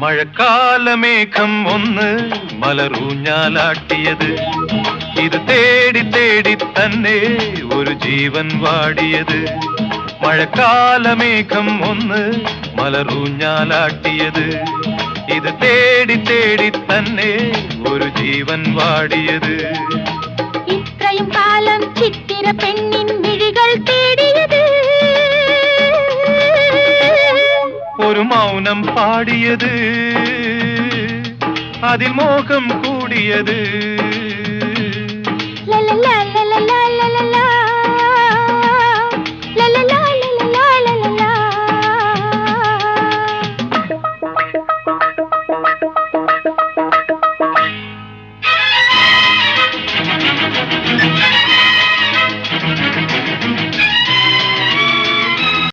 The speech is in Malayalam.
മഴക്കാലമേഘം ഒന്ന് മലറൂഞ്ഞാലാട്ടിയത്, ഇത് തേടി തേടി തന്നെ ഒരു ജീവൻ വാടിയത്. മഴക്കാലമേഘം ഒന്ന് മലറൂഞ്ഞാലാട്ടിയത്, ഇത് തേടി തേടി തന്നെ ഒരു ജീവൻ വാടിയത്. ഇത്രയും കാലം ചിത്തിര പെണ്ണിൻ മിഴികൾ തേടിയത്, ഒരു മൗനം പാടിയത്, അതിൽ മോഹം കൂടിയത്. ലലലാ ലലലാ ലലലാ